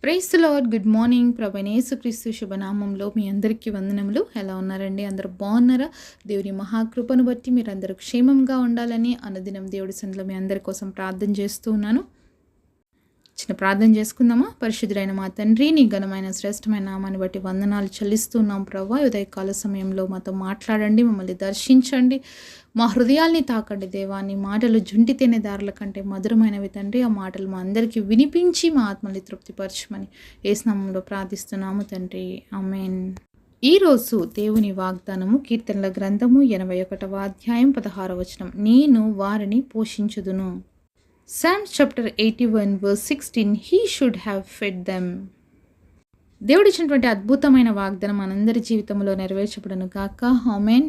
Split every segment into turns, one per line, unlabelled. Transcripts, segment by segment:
Praise the lord. Good morning. ప్రభువైన యేసుక్రీస్తు శుభనామంలో మీ అందరికీ వందనములు. ఎలా ఉన్నారండి? అందరూ బాగున్నారా? దేవుని మహాకృపను బట్టి మీరందరూ క్షేమంగా ఉండాలని అనుదినం దేవుడి సన్నిధిలో మీ అందరి కోసం ప్రార్థన చేస్తూ ఉన్నాను. చిన్న ప్రార్థన చేసుకుందామా? పరిశుద్ధుడైన మా తండ్రి, నీ ఘనమైన శ్రేష్టమైన నామాన్ని బట్టి వందనాలు చెల్లిస్తున్నాం ప్రభా. ఉదయకాల సమయంలో మాతో మాట్లాడండి, మమ్మల్ని దర్శించండి, మా హృదయాల్ని తాకండి దేవా. నీ మాటలు జుంటి తినే దారుల కంటే మధురమైనవి తండ్రి. ఆ మాటలు మా అందరికీ వినిపించి మా ఆత్మల్ని తృప్తిపరచమని యేసు నామములో ప్రార్థిస్తున్నాము తండ్రి. ఆమేన్. ఈరోజు దేవుని వాగ్దానము కీర్తనల గ్రంథము 81వ అధ్యాయం 16వ వచనం. నేను వారిని పోషించుదును. Psalms chapter 81 verse 16, he should have fed them. దేవుడు ఇచ్చినటువంటి అద్భుతమైన వాగ్దానం మనందరి జీవితంలో నెరవేర్చబడును గాక. ఆమేన్.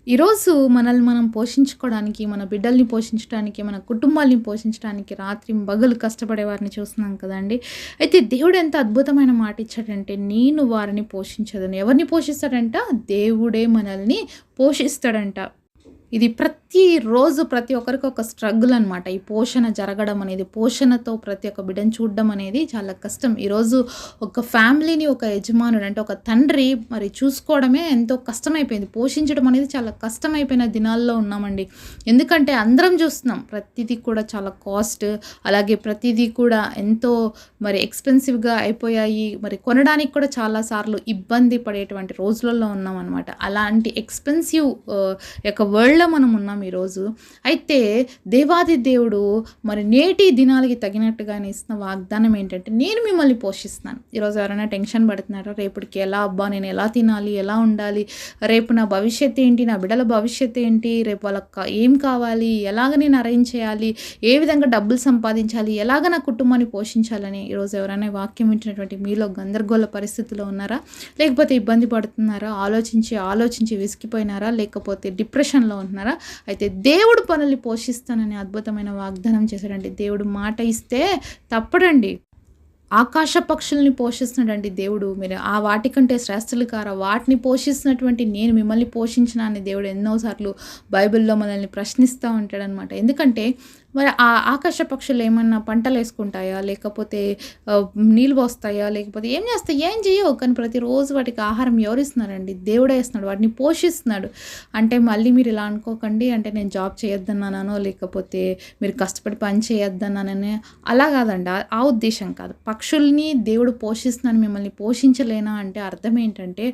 ఈరోజు మనల్ని మనం పోషించుకోవడానికి, మన బిడ్డల్ని పోషించడానికి, మన కుటుంబాల్ని పోషించడానికి రాత్రి పగలు కష్టపడే వారిని చూస్తున్నాం కదండి. అయితే దేవుడు ఎంత అద్భుతమైన మాట ఇచ్చాడంటే, నేను వారిని పోషించదను. ఎవరిని పోషిస్తాడంట? దేవుడే మనల్ని పోషిస్తాడంట. ఇది ప్రతిరోజు ప్రతి ఒక్కరికి ఒక స్ట్రగుల్ అనమాట. ఈ పోషణ జరగడం అనేది, పోషణతో ప్రతి ఒక్క బిడ్డను చూడడం అనేది చాలా కష్టం. ఈరోజు ఒక ఫ్యామిలీని ఒక యజమానుడు అంటే ఒక తండ్రి మరి చూసుకోవడమే ఎంతో కష్టమైపోయింది. పోషించడం అనేది చాలా కష్టమైపోయిన దినాల్లో ఉన్నామండి. ఎందుకంటే అందరం చూస్తున్నాం, ప్రతిదీ కూడా చాలా కాస్ట్, అలాగే ప్రతిదీ కూడా ఎంతో మరి ఎక్స్పెన్సివ్గా అయిపోయాయి. మరి కొనడానికి కూడా చాలాసార్లు ఇబ్బంది పడేటువంటి రోజులలో ఉన్నాం అనమాట. అలాంటి ఎక్స్పెన్సివ్ యొక్క వరల్డ్లో మనం ఉన్నాం ఈరోజు. అయితే దేవాది దేవుడు మరి నేటి దినాలకి తగినట్టుగానే ఇస్తున్న వాగ్దానం ఏంటంటే, నేను మిమ్మల్ని పోషిస్తున్నాను. ఈరోజు ఎవరైనా టెన్షన్ పడుతున్నారా? రేపటికి ఎలా అబ్బా, నేను ఎలా తినాలి, ఎలా ఉండాలి, రేపు నా భవిష్యత్తు ఏంటి, నా బిడ్డల భవిష్యత్తు ఏంటి, రేపు వాళ్ళకి ఏం కావాలి, ఎలాగ నేను అరేంజ్ చేయాలి, ఏ విధంగా డబ్బులు సంపాదించాలి, ఎలాగ నా కుటుంబాన్ని పోషించాలని ఈరోజు ఎవరైనా వాక్యం వింటున్నటువంటి మీలో గందరగోళ పరిస్థితిలో ఉన్నారా? లేకపోతే ఇబ్బంది పడుతున్నారా? ఆలోచించి విసిగిపోయినారా? లేకపోతే డిప్రెషన్లో ఉంటున్నారా? అయితే దేవుడు పనుల్ని పోషిస్తానని అద్భుతమైన వాగ్దానం చేశాడండి. దేవుడు మాట ఇస్తే తప్పడండి. ఆకాశ పక్షుల్ని పోషిస్తున్నాడండి దేవుడు. మీరు ఆ వాటికంటే శ్రేష్ఠులు కారా? వాటిని పోషిస్తున్నటువంటి నేను మిమ్మల్ని పోషించిన అని దేవుడు ఎన్నోసార్లు బైబిల్లో మనల్ని ప్రశ్నిస్తూ ఉంటాడనమాట. ఎందుకంటే మరి ఆ ఆకాశ పక్షులు ఏమన్నా పంటలు వేసుకుంటాయా, లేకపోతే నీళ్ళు పోస్తాయా, లేకపోతే ఏం చేస్తాయి? ఏం చేయవు. కానీ ప్రతిరోజు వాటికి ఆహారం ఎవరు ఇస్తున్నారండి? దేవుడే ఇస్తున్నాడు, వాటిని పోషిస్తున్నాడు. అంటే మళ్ళీ మీరు ఇలా అనుకోకండి, అంటే నేను జాబ్ చేయొద్దన్నానో, లేకపోతే మీరు కష్టపడి పని చేయొద్దన్నానని, అలా కాదండి. ఆ ఉద్దేశం కాదు. పక్షుల్ని దేవుడు పోషిస్తున్నాను, మిమ్మల్ని పోషించలేనా అంటే అర్థం ఏంటంటే,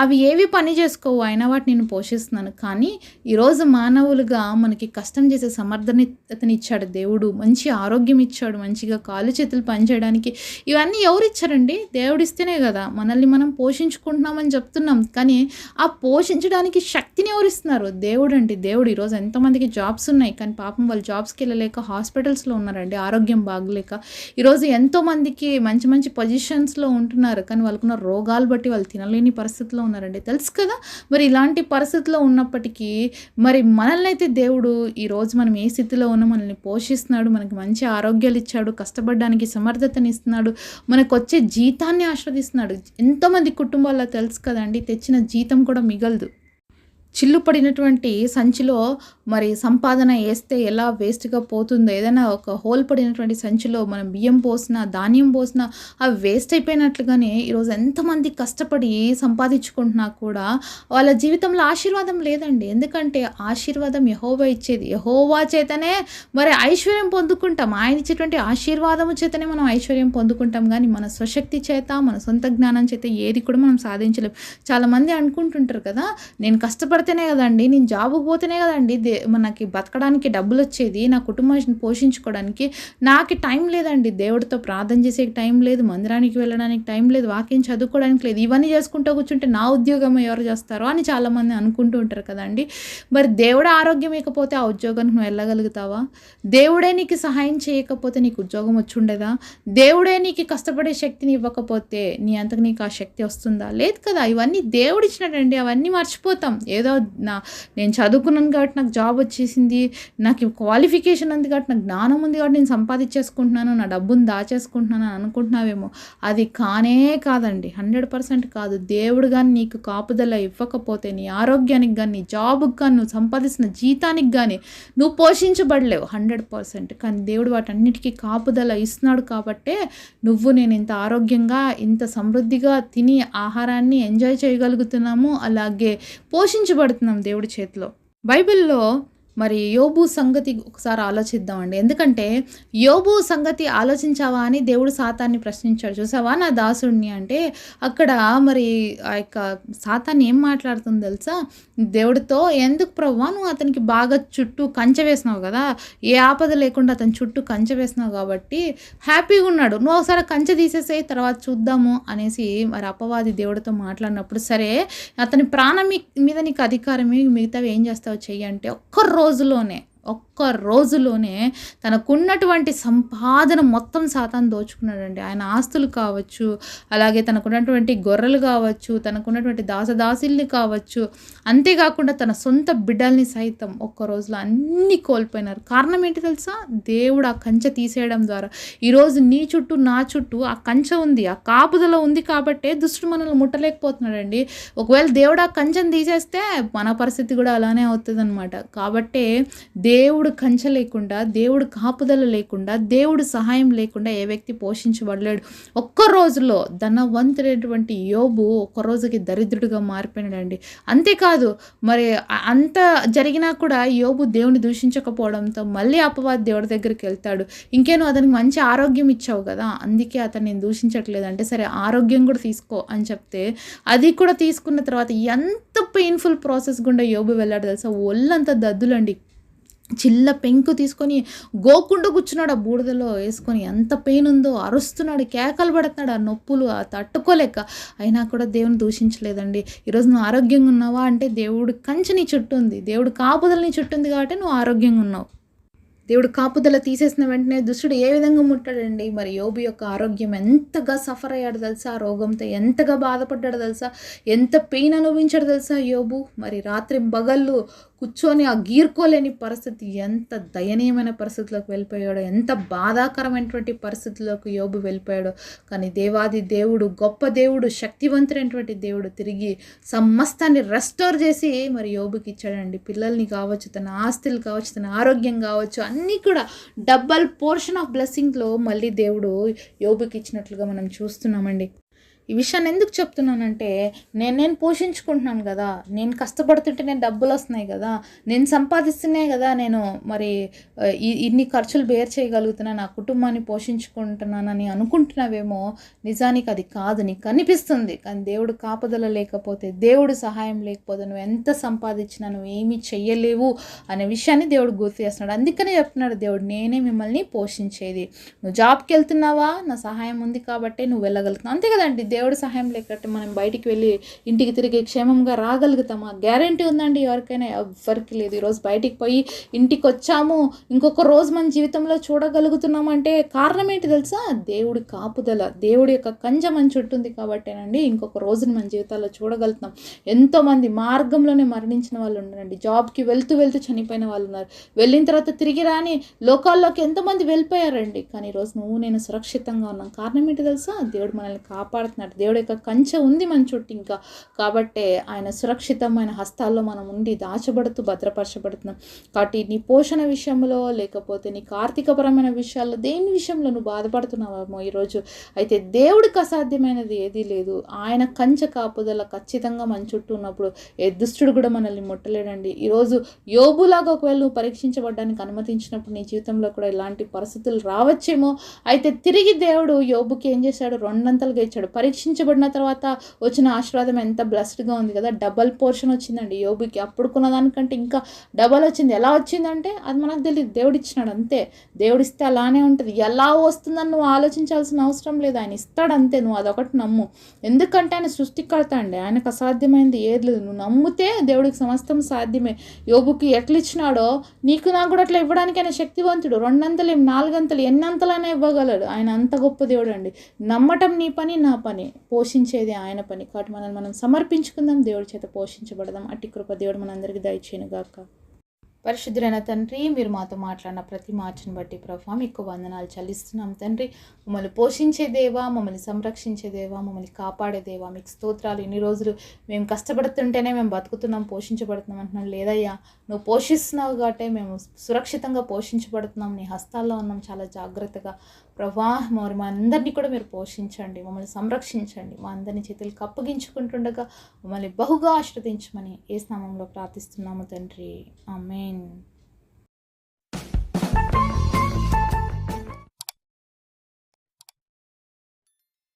అవి ఏవి పని చేసుకోవు, అయినా వాటిని నేను పోషిస్తున్నాను. కానీ ఈరోజు మానవులుగా మనకి కష్టం చేసే సమర్థని ఇచ్చాడు దేవుడు. మంచి ఆరోగ్యం ఇచ్చాడు, మంచిగా కాలు చేతులు పనిచేయడానికి. ఇవన్నీ ఎవరు ఇచ్చారండి? దేవుడు ఇస్తేనే కదా మనల్ని మనం పోషించుకుంటున్నామని చెప్తున్నాం. కానీ ఆ పోషించడానికి శక్తిని ఎవరు ఇస్తున్నారు? దేవుడు అండి. దేవుడు. ఈరోజు ఎంతోమందికి జాబ్స్ ఉన్నాయి, కానీ పాపం వాళ్ళు జాబ్స్కి వెళ్ళలేక హాస్పిటల్స్లో ఉన్నారండి, ఆరోగ్యం బాగలేక. ఈరోజు ఎంతోమందికి మంచి మంచి పొజిషన్స్లో ఉంటున్నారు, కానీ వాళ్ళకున్న రోగాలు బట్టి వాళ్ళు తినలేని పరిస్థితిలో ఉన్నారండి. తెలుసు కదా. మరి ఇలాంటి పరిస్థితిలో ఉన్నప్పటికీ మరి మనల్ని అయితే దేవుడు ఈరోజు మనం ఏ స్థితిలో ఉన్న మనల్ని పోషిస్తున్నాడు, మనకి మంచి ఆరోగ్యాలు ఇచ్చాడు, కష్టపడడానికి సమర్థతని ఇస్తున్నాడు, మనకు వచ్చే జీతాన్ని ఆస్వాదిస్తున్నాడు. ఎంతోమంది కుటుంబాల్లో తెలుసు కదండి, తెచ్చిన జీతం కూడా మిగలదు. చిల్లు పడినటువంటి సంచిలో మరి సంపాదన వేస్తే ఎలా వేస్ట్గా పోతుందో, ఏదైనా ఒక హోల్ పడినటువంటి సంచిలో మనం బియ్యం పోసినా, ధాన్యం పోసినా అవి వేస్ట్ అయిపోయినట్లుగానే ఈరోజు ఎంతమంది కష్టపడి సంపాదించుకుంటున్నా కూడా వాళ్ళ జీవితంలో ఆశీర్వాదం లేదండి. ఎందుకంటే ఆశీర్వాదం యెహోవా ఇచ్చేది. యెహోవా చేతనే మరి ఐశ్వర్యం పొందుకుంటాం. ఆయన ఇచ్చేటువంటి ఆశీర్వాదము చేతనే మనం ఐశ్వర్యం పొందుకుంటాం. కానీ మన స్వశక్తి చేత, మన సొంత జ్ఞానం చేత ఏది కూడా మనం సాధించలేం. చాలామంది అనుకుంటుంటారు కదా, నేను కష్టపడితేనే కదండి, నేను జాబుకు పోతేనే కదండి మనకి బతకడానికి డబ్బులు వచ్చేది, నా కుటుంబాన్ని పోషించుకోవడానికి. నాకు టైం లేదండి, దేవుడితో ప్రార్థన చేసే టైం లేదు, మందిరానికి వెళ్ళడానికి టైం లేదు, వాక్యం చదువుకోవడానికి లేదు. ఇవన్నీ చేసుకుంటూ కూర్చుంటే నా ఉద్యోగం ఎవరు చేస్తారో అని చాలామంది అనుకుంటూ ఉంటారు కదండి. మరి దేవుడు ఆరోగ్యం ఇవ్వకపోతే ఆ ఉద్యోగానికి నువ్వు వెళ్ళగలుగుతావా? దేవుడే నీకు సహాయం చేయకపోతే నీకు ఉద్యోగం వచ్చి ఉండదా? దేవుడే నీకు కష్టపడే శక్తిని ఇవ్వకపోతే నీ అంతకు నీకు ఆ శక్తి వస్తుందా? లేదు కదా. ఇవన్నీ దేవుడు ఇచ్చినట్టండి. అవన్నీ మర్చిపోతాం. ఏదో నేను చదువుకున్నాను కాబట్టి నాకు జాబ్ వచ్చేసింది, నాకు క్వాలిఫికేషన్ ఉంది కాబట్టి నాకు జ్ఞానం ఉంది కాబట్టి నేను సంపాదించేసుకుంటున్నాను, నా డబ్బును దాచేసుకుంటున్నాను అని అనుకుంటున్నావేమో. అది కానే కాదండి, 100% కాదు. దేవుడు కానీ నీకు కాపుదల ఇవ్వకపోతే నీ ఆరోగ్యానికి కానీ, నీ జాబ్కి కానీ, నువ్వు సంపాదిస్తున్న జీతానికి కానీ నువ్వు పోషించబడలేవు 100%. కానీ దేవుడు వాటన్నిటికీ కాపుదల ఇస్తున్నాడు కాబట్టే నేను ఇంత ఆరోగ్యంగా, ఇంత సమృద్ధిగా తిని ఆహారాన్ని ఎంజాయ్ చేయగలుగుతున్నాము, అలాగే పోషించబడుతున్నాం దేవుడి చేతిలో. బైబిల్లో మరి యోబు సంగతి ఒకసారి ఆలోచిద్దామండి. ఎందుకంటే యోబు సంగతి ఆలోచించావా అని దేవుడు సాతాన్ని ప్రశ్నించాడు. చూసావా నా దాసుడిని అంటే, అక్కడ మరి ఆ యొక్క సాతాన్ని ఏం మాట్లాడుతుంది తెలుసా? దేవుడితో, ఎందుకు ప్రభువా నువ్వు అతనికి బాగా చుట్టూ కంచె వేసినావు కదా, ఏ ఆపద లేకుండా అతని చుట్టూ కంచె వేసినావు కాబట్టి హ్యాపీగా ఉన్నాడు, నువ్వు ఒకసారి కంచె తీసేసే తర్వాత చూద్దాము అనేసి మరి అపవాది దేవుడితో మాట్లాడినప్పుడు, సరే అతని ప్రాణం మీద నీకు అధికారమే, మిగతావి ఏం చేస్తావు చెయ్యి అంటే, ఒక్క రోజులోనే తనకున్నటువంటి సంపాదన మొత్తం సాతాను దోచుకున్నాడండి. ఆయన ఆస్తులు కావచ్చు, అలాగే తనకున్నటువంటి గొర్రెలు కావచ్చు, తనకున్నటువంటి దాసదాసిల్ని కావచ్చు, అంతేకాకుండా తన సొంత బిడ్డల్ని సైతం ఒక్క రోజులో అన్నీ కోల్పోయినారు. కారణం ఏంటి తెలుసా? దేవుడు ఆ కంచె తీసేయడం ద్వారా. ఈరోజు నీ చుట్టూ, నా చుట్టూ ఆ కంచె ఉంది, ఆ కాపుదల ఉంది కాబట్టే దుష్టుడు మనల్ని ముట్టలేకపోతున్నాడండి. ఒకవేళ దేవుడు ఆ కంచెను తీసేస్తే మన పరిస్థితి కూడా అలానే అవుతుంది అనమాట. కాబట్టే దేవుడు కంచె లేకుండా, దేవుడు కాపుదల లేకుండా, దేవుడు సహాయం లేకుండా ఏ వ్యక్తి పోషించబడలేడు. ఒక్క రోజులో ధనవంతుడైనటువంటి యోబు ఒక్క రోజుకి దరిద్రుడిగా మారిపోయినాడండి. అంతేకాదు మరి అంత జరిగినా కూడా యోబు దేవుని దూషించకపోవడంతో మళ్ళీ అపవాది దేవుడి దగ్గరికి వెళ్తాడు. ఇంకేను అతనికి మంచి ఆరోగ్యం ఇచ్చావు కదా, అందుకే అతను నేను దూషించట్లేదు అంటే, సరే ఆరోగ్యం కూడా తీసుకో అని చెప్తే అది కూడా తీసుకున్న తర్వాత ఎంత పెయిన్ఫుల్ ప్రాసెస్ గుండా యోబు వెళ్ళాడు తెలుసా? ఒళ్ళంతా దద్దులండి, చిల్ల పెంకు తీసుకొని గోకుండా కూర్చున్నాడు, ఆ బూడిదలో వేసుకొని. ఎంత పెయిన్ ఉందో, అరుస్తున్నాడు, కేకలు పడుతున్నాడు, ఆ నొప్పులు తట్టుకోలేక. అయినా కూడా దేవుని దూషించలేదండి. ఈరోజు నువ్వు ఆరోగ్యంగా ఉన్నావా అంటే దేవుడు కంచె నీ చుట్టూ ఉంది, దేవుడు కాపుదల నీ చుట్టూ ఉంది కాబట్టి నువ్వు ఆరోగ్యంగా ఉన్నావు. దేవుడు కాపుదల తీసేసిన వెంటనే దుష్టుడు ఏ విధంగా ముట్టాడండి? మరి యోబు యొక్క ఆరోగ్యం ఎంతగా సఫర్ అయ్యాడు తెలుసా? ఆ రోగంతో ఎంతగా బాధపడ్డాడు తెలుసా? ఎంత పెయిన్ అనుభవించాడు తెలుసా యోబు? మరి రాత్రి పగళ్ళు కూర్చొని ఆ గీర్కోలేని పరిస్థితి, ఎంత దయనీయమైన పరిస్థితిలోకి వెళ్ళిపోయాడో, ఎంత బాధాకరమైనటువంటి పరిస్థితుల్లోకి యోబు వెళ్ళిపోయాడో. కానీ దేవాది దేవుడు, గొప్ప దేవుడు, శక్తివంతుడైనటువంటి దేవుడు తిరిగి సమస్తాన్ని రెస్టోర్ చేసి మరి యోబుకి ఇచ్చాడండి. పిల్లల్ని కావచ్చు, తన ఆస్తులు కావచ్చు, తన ఆరోగ్యం కావచ్చు, అన్నీ కూడా డబల్ పోర్షన్ ఆఫ్ బ్లెస్సింగ్లో మళ్ళీ దేవుడు యోబుకి ఇచ్చినట్లుగా మనం చూస్తున్నామండి. ఈ విషయాన్ని ఎందుకు చెప్తున్నానంటే, నేను పోషించుకుంటున్నాను కదా, నేను కష్టపడుతుంటే నేను డబ్బులు వస్తున్నాయి కదా, నేను సంపాదిస్తున్నాయి కదా, నేను మరి ఇన్ని ఖర్చులు బేర్ చేయగలుగుతున్నా, నా కుటుంబాన్ని పోషించుకుంటున్నానని అనుకుంటున్నావేమో. నిజానికి అది కాదు, నీకు కనిపిస్తుంది. కానీ దేవుడు కాపుదల లేకపోతే, దేవుడు సహాయం లేకపోతే నువ్వు ఎంత సంపాదించినా నువ్వు ఏమీ చెయ్యలేవు అనే విషయాన్ని దేవుడు గుర్తు చేస్తున్నాడు. అందుకనే చెప్తున్నాడు దేవుడు, నేనే మిమ్మల్ని పోషించేది. నువ్వు జాబ్కి వెళ్తున్నావా, నా సహాయం ఉంది కాబట్టే నువ్వు వెళ్ళగలుగుతున్నావు. అంతే కదండి, దేవుడు సహాయం లేకపోతే మనం బయటికి వెళ్ళి ఇంటికి తిరిగి క్షేమంగా రాగలుగుతామా? గ్యారంటీ ఉందండి ఎవరికైనా? ఎవ్వరికి లేదు. ఈరోజు బయటికి పోయి ఇంటికి వచ్చాము, ఇంకొక రోజు మన జీవితంలో చూడగలుగుతున్నాం అంటే కారణం ఏంటి తెలుసా? దేవుడి కాపుదల, దేవుడి యొక్క కంచె మన చుట్టూ ఉంది కాబట్టేనండి ఇంకొక రోజుని మన జీవితాల్లో చూడగలుగుతాం. ఎంతోమంది మార్గంలోనే మరణించిన వాళ్ళు ఉన్నారండి, జాబ్కి వెళ్తూ చనిపోయిన వాళ్ళు ఉన్నారు, వెళ్ళిన తర్వాత తిరిగి రాని లోకాల్లోకి ఎంతోమంది వెళ్ళిపోయారండి. కానీ ఈరోజు నువ్వు నేను సురక్షితంగా ఉన్నాం. కారణం ఏంటి తెలుసా? దేవుడు మనల్ని కాపాడుతున్నాడు. దేవుడి యొక్క కంచె ఉంది మన చుట్టూ ఇంకా. కాబట్టే ఆయన సురక్షితమైన హస్తాల్లో మనం ఉండి దాచబడుతూ భద్రపరచబడుతున్నాం. కాబట్టి నీ పోషణ విషయంలో, లేకపోతే నీకు ఆర్థికపరమైన విషయాల్లో, దేని విషయంలో నువ్వు బాధపడుతున్నావేమో ఈరోజు, అయితే దేవుడికి అసాధ్యమైనది ఏదీ లేదు. ఆయన కంచె కాపుదల ఖచ్చితంగా మన చుట్టూ ఉన్నప్పుడు ఏ దుష్టుడు కూడా మనల్ని ముట్టలేడండి. ఈరోజు యోబులాగా ఒకవేళ నువ్వు పరీక్షించబడ్డానికి అనుమతించినప్పుడు నీ జీవితంలో కూడా ఇలాంటి పరిస్థితులు రావచ్చేమో. అయితే తిరిగి దేవుడు యోబుకి ఏం చేశాడు? రెండంతలుగా ఇచ్చాడు. పరీక్షించబడిన తర్వాత వచ్చిన ఆశీర్వాదం ఎంత బ్లెస్డ్గా ఉంది కదా, డబల్ పోర్షన్ వచ్చిందండి యోబుకి. అప్పుడుకున్న దానికంటే ఇంకా డబల్ వచ్చింది. ఎలా వచ్చిందంటే అది మనకు తెలియదు, దేవుడు ఇచ్చినాడు అంతే. దేవుడిస్తే అలానే ఉంటుంది. ఎలా వస్తుందని నువ్వు ఆలోచించాల్సిన అవసరం లేదు, ఆయన ఇస్తాడు అంతే. నువ్వు అదొకటి నమ్ము. ఎందుకంటే ఆయన సృష్టికర్త అండి, ఆయనకు అసాధ్యమైనది ఏది లేదు. నువ్వు నమ్మితే దేవుడికి సమస్తం సాధ్యమే. యోబుకి ఎట్లా ఇచ్చినాడో నీకు నాకు కూడా అట్లా ఇవ్వడానికి ఆయన శక్తివంతుడు. 200, 400, ఎన్నంతలైనా ఇవ్వగలడు. ఆయన అంత గొప్ప దేవుడు అండి. నమ్మటం నీ పని, నా పని. పోషించేది ఆయన పని. కాబట్టి మనల్ని మనం సమర్పించుకుందాం, దేవుడి చేత పోషించబడదాం. అట్టి కృప దేవుడు మనందరికీ దయచేయునుగాక. పరిశుద్ధులైన తండ్రి, మీరు మాతో మాట్లాడిన ప్రతి మార్చిని బట్టి ప్రభా మీకు వందనాలు చెల్లిస్తున్నాం తండ్రి. మమ్మల్ని పోషించే దేవా, మమ్మల్ని సంరక్షించే దేవా, మమ్మల్ని కాపాడే దేవా, మీకు స్తోత్రాలు. ఇన్ని రోజులు మేము కష్టపడుతుంటేనే మేము బతుకుతున్నాం, పోషించబడుతున్నాం అంటున్నాం. లేదయ్యా, నువ్వు పోషిస్తున్నావు కాబట్టి మేము సురక్షితంగా పోషించబడుతున్నాం, నీ హస్తాల్లో ఉన్నాం చాలా జాగ్రత్తగా. ప్రభా మరి మా అందరినీ కూడా మీరు పోషించండి, మమ్మల్ని సంరక్షించండి. మా అందరినీ చేతులకు అప్పగించుకుంటుండగా మమ్మల్ని బహుగా ఆశ్రదించమని యేసు నామములో ప్రార్థిస్తున్నాము తండ్రి. ఆమేన్.